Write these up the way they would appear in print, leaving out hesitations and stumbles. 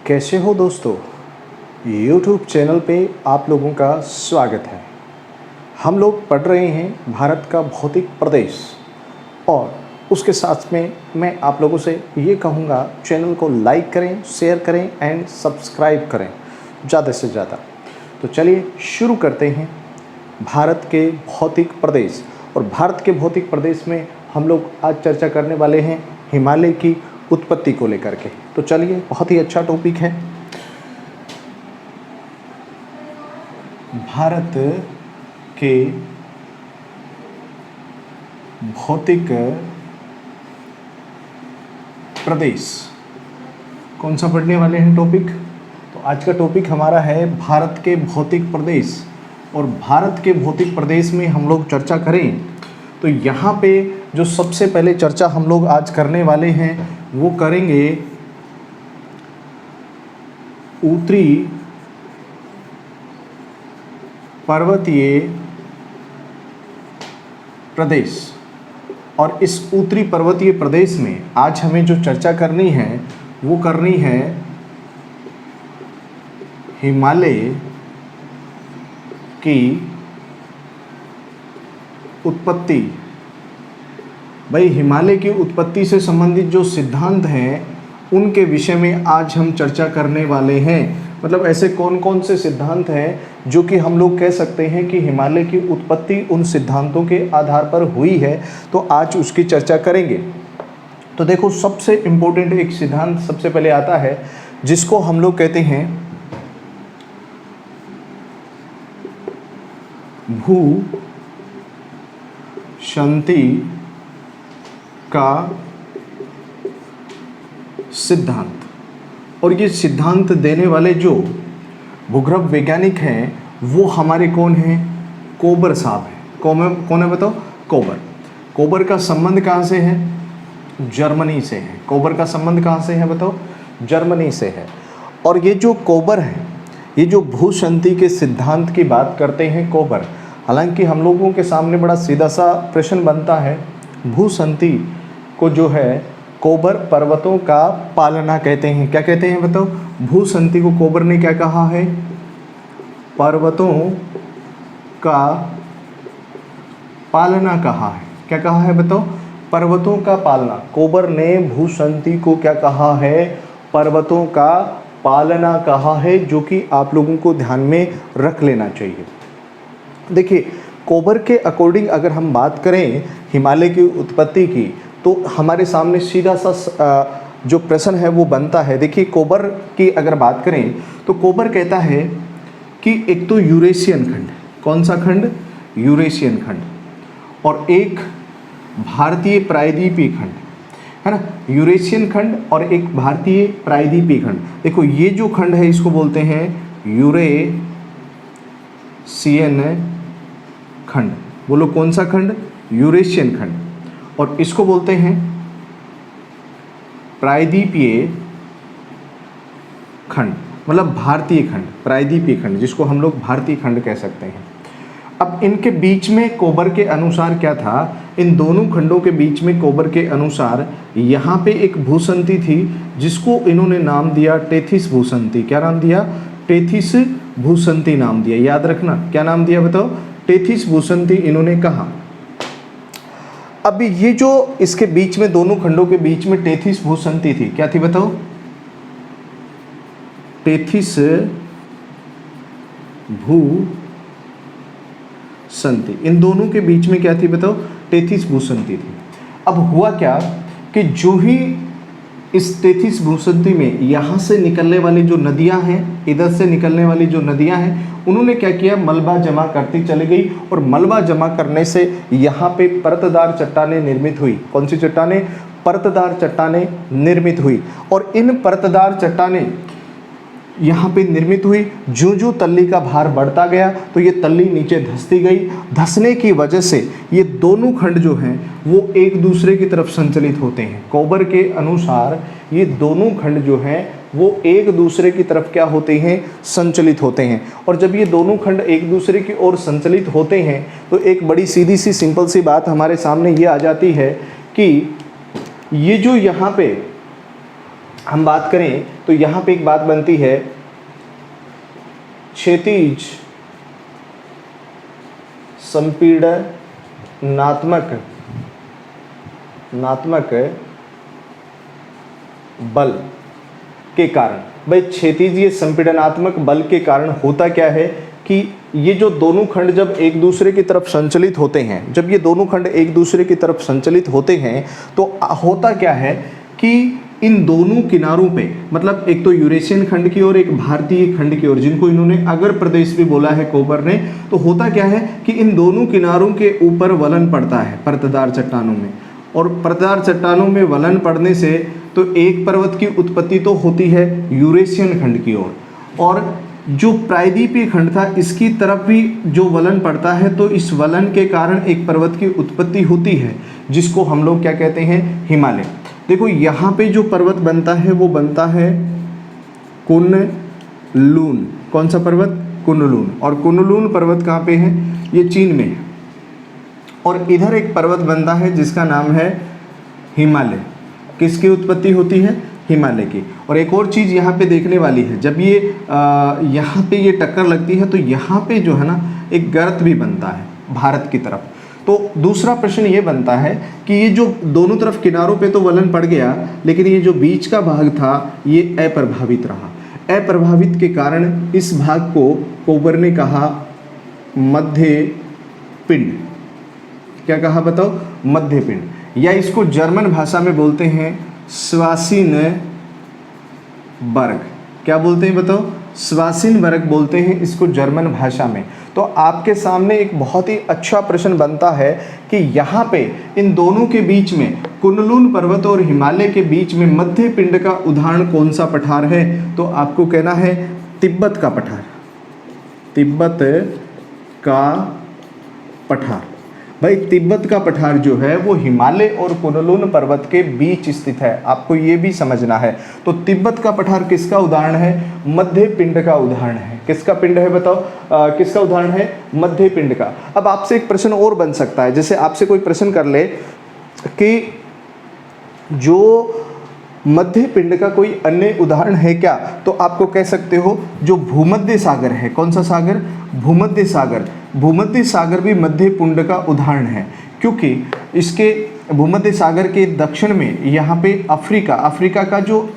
कैसे हो दोस्तों। YouTube चैनल पे आप लोगों का स्वागत है। हम लोग पढ़ रहे हैं भारत का भौतिक प्रदेश और उसके साथ में मैं आप लोगों से ये कहूँगा, चैनल को लाइक करें, शेयर करें एंड सब्सक्राइब करें ज़्यादा से ज़्यादा। तो चलिए शुरू करते हैं भारत के भौतिक प्रदेश। और भारत के भौतिक प्रदेश में हम लोग आज चर्चा करने वाले हैं हिमालय की उत्पत्ति को लेकर के। तो चलिए, बहुत ही अच्छा टॉपिक है। भारत के भौतिक प्रदेश कौन सा पढ़ने वाले हैं टॉपिक? तो आज का टॉपिक हमारा है भारत के भौतिक प्रदेश। और भारत के भौतिक प्रदेश में हम लोग चर्चा करें तो यहाँ पे जो सबसे पहले चर्चा हम लोग आज करने वाले हैं वो करेंगे उत्तरी पर्वतीय प्रदेश। और इस उत्तरी पर्वतीय प्रदेश में आज हमें जो चर्चा करनी है वो करनी है हिमालय की उत्पत्ति। भाई, हिमालय की उत्पत्ति से संबंधित जो सिद्धांत हैं उनके विषय में आज हम चर्चा करने वाले हैं। मतलब ऐसे कौन कौन से सिद्धांत हैं जो कि हम लोग कह सकते हैं कि हिमालय की उत्पत्ति उन सिद्धांतों के आधार पर हुई है, तो आज उसकी चर्चा करेंगे। तो देखो, सबसे इम्पोर्टेंट एक सिद्धांत सबसे पहले आता है जिसको हम लोग कहते हैं भू शांति का सिद्धांत। और ये सिद्धांत देने वाले जो भूगर्भ वैज्ञानिक हैं वो हमारे कौन हैं? कोबर साहब हैं। कौन है बताओ? कोबर। कोबर का संबंध कहाँ से है? जर्मनी से है। कोबर का संबंध कहाँ से है बताओ? जर्मनी से है। और ये जो कोबर है, ये जो भूशांति के सिद्धांत की बात करते हैं कोबर। हालांकि हम लोगों के सामने बड़ा सीधा सा प्रश्न बनता है, भूशांति को जो है कोबर पर्वतों का पालना कहते हैं। क्या कहते हैं बताओ? भूशांति को कोबर ने क्या कहा है? पर्वतों का पालना कहा है। क्या कहा है बताओ? पर्वतों का पालना। कोबर ने भूशांति को क्या कहा है? पर्वतों का पालना कहा है, जो कि आप लोगों को ध्यान में रख लेना चाहिए। देखिए, कोबर के अकॉर्डिंग अगर हम बात करें हिमालय की उत्पत्ति की, तो हमारे सामने सीधा सा जो प्रश्न है वो बनता है। देखिए, कोबर की अगर बात करें तो कोबर कहता है कि एक तो यूरेशियन खंड, कौन सा खंड? यूरेशियन खंड, और एक भारतीय प्रायद्वीपीय खंड, है ना। यूरेशियन खंड और एक भारतीय प्रायद्वीपीय खंड। देखो, ये जो खंड है इसको बोलते हैं यूरेशियन खंड। बोलो कौन सा खंड? यूरेशियन खंड। और इसको बोलते हैं प्रायद्वीपीय खंड, मतलब भारतीय खंड, प्रायद्वीपीय खंड, जिसको हम लोग भारतीय खंड कह सकते हैं। अब इनके बीच में कोबर के अनुसार क्या था? इन दोनों खंडों के बीच में कोबर के अनुसार यहाँ पे एक भूशांति थी जिसको इन्होंने नाम दिया टेथिस भूशांति। क्या नाम दिया? टेथिस भूशांति नाम दिया। याद रखना, क्या नाम दिया बताओ? टेथिस भूशांति इन्होंने कहा। अब ये जो इसके बीच में, दोनों खंडों के बीच में टेथिस भूशांति थी, क्या थी बताओ? टेथिस भूशांति। इन दोनों के बीच में क्या थी बताओ? टेथिस भूशांति थी। अब हुआ क्या कि जो ही इस टेथिस भूशांति में यहाँ से निकलने वाली जो नदियाँ हैं, इधर से निकलने वाली जो नदियाँ हैं, उन्होंने क्या किया? मलबा जमा करती चली गई। और मलबा जमा करने से यहाँ पे परतदार चट्टानें निर्मित हुई। कौन सी चट्टानें? परतदार चट्टानें निर्मित हुई। और इन परतदार चट्टानें यहाँ पे निर्मित हुई। जो जो तल्ली का भार बढ़ता गया तो ये तल्ली नीचे धंसती गई। धंसने की वजह से ये दोनों खंड जो हैं वो एक दूसरे की तरफ संचलित होते हैं। कोबर के अनुसार ये दोनों खंड जो हैं वो एक दूसरे की तरफ क्या होते हैं? संचलित होते हैं। और जब ये दोनों खंड एक दूसरे की ओर संचलित होते हैं तो एक बड़ी सीधी सी सिंपल सी बात हमारे सामने ये आ जाती है कि ये जो यहाँ पे हम बात करें तो यहाँ पे एक बात बनती है, क्षैतिज संपीड़नात्मक बल के कारण। भाई क्षैतिज संपीड़नात्मक बल के कारण होता क्या है कि ये जो दोनों खंड जब एक दूसरे की तरफ संचलित होते हैं, जब ये दोनों खंड एक दूसरे की तरफ संचलित होते हैं तो होता क्या है कि इन दोनों किनारों पे, मतलब एक तो यूरेशियन खंड की ओर, एक भारतीय खंड की ओर, जिनको इन्होंने अगर प्रदेश भी बोला है कोबर ने, तो होता क्या है कि इन दोनों किनारों के ऊपर वलन पड़ता है परतदार चट्टानों में, और परतदार चट्टानों में वलन पड़ने से तो एक पर्वत की उत्पत्ति तो होती है यूरेशियन खंड की ओर, और जो प्रायद्वीपीय खंड था इसकी तरफ भी जो वलन पड़ता है, तो इस वलन के कारण एक पर्वत की उत्पत्ति होती है जिसको हम लोग क्या कहते हैं, हिमालय। देखो यहाँ पे जो पर्वत बनता है वो बनता है कुनलून। कौन सा पर्वत? कुनलून। और कुनलून पर्वत कहाँ पे है? ये चीन में है। और इधर एक पर्वत बनता है जिसका नाम है हिमालय। किसकी उत्पत्ति होती है? हिमालय की। और एक और चीज़ यहाँ पे देखने वाली है, जब ये यहाँ पे ये टक्कर लगती है तो यहाँ पे जो है ना एक गर्त भी बनता है भारत की तरफ। तो दूसरा प्रश्न ये बनता है कि ये जो दोनों तरफ किनारों पे तो वलन पड़ गया, लेकिन ये जो बीच का भाग था ये अप्रभावित रहा। अप्रभावित के कारण इस भाग को कोबर ने कहा मध्य पिंड। क्या कहा बताओ? मध्य पिंड। या इसको जर्मन भाषा में बोलते हैं स्वासिनबर्ग। क्या बोलते हैं बताओ? स्वासिनबर्ग बोलते हैं इसको जर्मन भाषा में। तो आपके सामने एक बहुत ही अच्छा प्रश्न बनता है कि यहाँ पे इन दोनों के बीच में, कुनलून पर्वत और हिमालय के बीच में मध्य पिंड का उदाहरण कौन सा पठार है? तो आपको कहना है तिब्बत का पठार। तिब्बत का पठार। भाई तिब्बत का पठार जो है वो हिमालय और कुनलून पर्वत के बीच स्थित है, आपको ये भी समझना है। तो तिब्बत का पठार किसका उदाहरण है? मध्य पिंड का उदाहरण है। किसका पिंड है बताओ? किसका उदाहरण है? मध्य पिंड का। अब आपसे एक प्रश्न और बन सकता है, जैसे आपसे कोई प्रश्न कर ले कि जो मध्य पिंड का कोई अन्य उदाहरण है क्या? तो आपको कह सकते हो जो भूमध्य सागर है। कौन सा सागर? भूमध्य सागर। भूमध्य सागर भी मध्य पिंड का उदाहरण है, क्योंकि इसके भूमध्य सागर के दक्षिण में यहाँ पे अफ्रीका का जो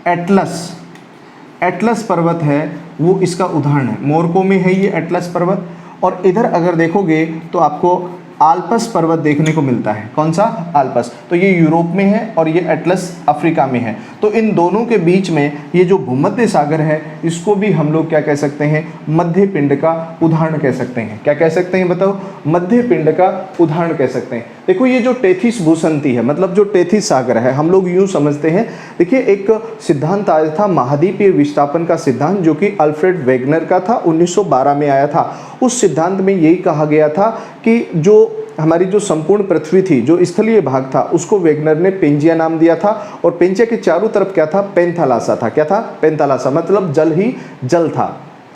एटलस पर्वत है वो इसका उदाहरण है। मोरको में है ये एटलस पर्वत। और इधर अगर देखोगे तो आपको आल्पस पर्वत देखने को मिलता है। कौन सा? आल्पस। तो ये यूरोप में है और ये एटलस अफ्रीका में है। तो इन दोनों के बीच में ये जो भूमध्य सागर है इसको भी हम लोग क्या कह सकते हैं? मध्य पिंड का उदाहरण कह सकते हैं। क्या कह सकते हैं बताओ? मध्य पिंड का उदाहरण कह सकते हैं। देखो ये जो टेथिस भूसंती है, मतलब जो टेथिस सागर है, हम लोग यूँ समझते हैं। देखिए एक सिद्धांत आया था महाद्वीपीय विस्थापन का सिद्धांत, जो कि अल्फ्रेड वेगनर का था, 1912 में आया था। उस सिद्धांत में यही कहा गया था कि जो हमारी जो संपूर्ण पृथ्वी थी, जो स्थलीय भाग था, उसको वेगनर ने पेंजिया नाम दिया था। और पेंजिया के चारों तरफ क्या था? पेंथालासा था। क्या था? पेंथालासा, मतलब जल ही जल था।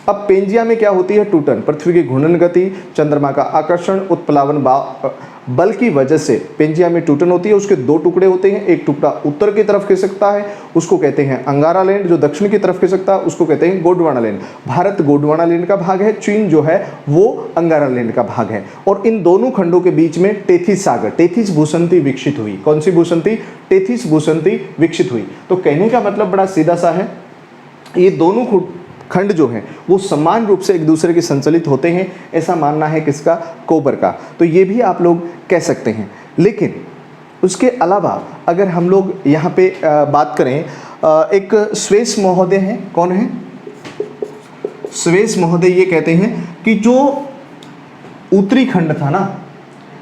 अब पेंजिया में क्या होती है? टूटन, पृथ्वी की घूर्णन गति, चंद्रमा का आकर्षण, उत्प्लावन बल की वजह से पेंजिया में टूटन होती है। उसके दो टुकड़े होते हैं, एक टुकड़ा उत्तर की तरफ खिसकता है, उसको कहते हैं अंगारा लैंड, जो दक्षिण की तरफ खिसकता है उसको कहते हैं गोंडवाना लैंड। भारत गोंडवाना लैंड का भाग है, चीन जो है वो अंगारा लैंड का भाग है। और इन दोनों खंडों के बीच में टेथिस सागर, टेथिस भूसंती विकसित हुई। कौन सी भूसंती? टेथिस भूसंती विकसित हुई। तो कहने का मतलब बड़ा सीधा सा है, ये दोनों खंड जो हैं वो समान रूप से एक दूसरे के संचलित होते हैं, ऐसा मानना है किसका? कोबर का। तो ये भी आप लोग कह सकते हैं। लेकिन उसके अलावा अगर हम लोग यहाँ पे बात करें, एक स्वेस महोदय हैं। कौन है? स्वेस महोदय ये कहते हैं कि जो उत्तरी खंड था ना,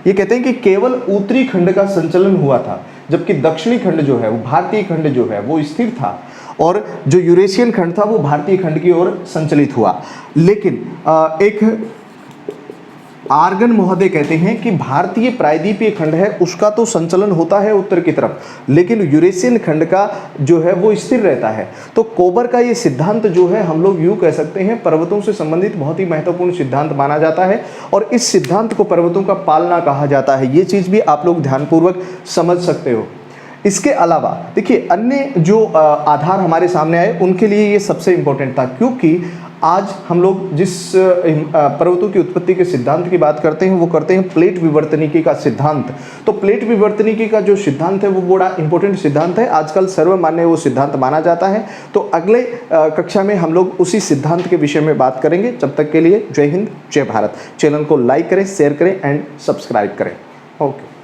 ये कहते हैं कि केवल उत्तरी खंड का संचलन हुआ था, जबकि दक्षिणी खंड जो है वो, भारतीय खंड जो है वो स्थिर था, और जो यूरेशियन खंड था वो भारतीय खंड की ओर संचलित हुआ। लेकिन एक आर्गन महोदय कहते हैं कि भारतीय प्रायद्वीपीय खंड है उसका तो संचलन होता है उत्तर की तरफ, लेकिन यूरेशियन खंड का जो है वो स्थिर रहता है। तो कोबर का ये सिद्धांत जो है हम लोग यूँ कह सकते हैं पर्वतों से संबंधित बहुत ही महत्वपूर्ण सिद्धांत माना जाता है, और इस सिद्धांत को पर्वतों का पालना कहा जाता है। ये चीज़ भी आप लोग ध्यानपूर्वक समझ सकते हो। इसके अलावा देखिए अन्य जो आधार हमारे सामने आए उनके लिए ये सबसे इम्पोर्टेंट था, क्योंकि आज हम लोग जिस पर्वतों की उत्पत्ति के सिद्धांत की बात करते हैं वो करते हैं प्लेट विवर्तनिकी का सिद्धांत। तो प्लेट विवर्तनिकी का जो सिद्धांत है वो बड़ा इंपॉर्टेंट सिद्धांत है, आजकल सर्वमान्य वो सिद्धांत माना जाता है। तो अगले कक्षा में हम लोग उसी सिद्धांत के विषय में बात करेंगे। जब तक के लिए जय हिंद, जय भारत। चैनल को लाइक करें, शेयर करें एंड सब्सक्राइब करें। ओके।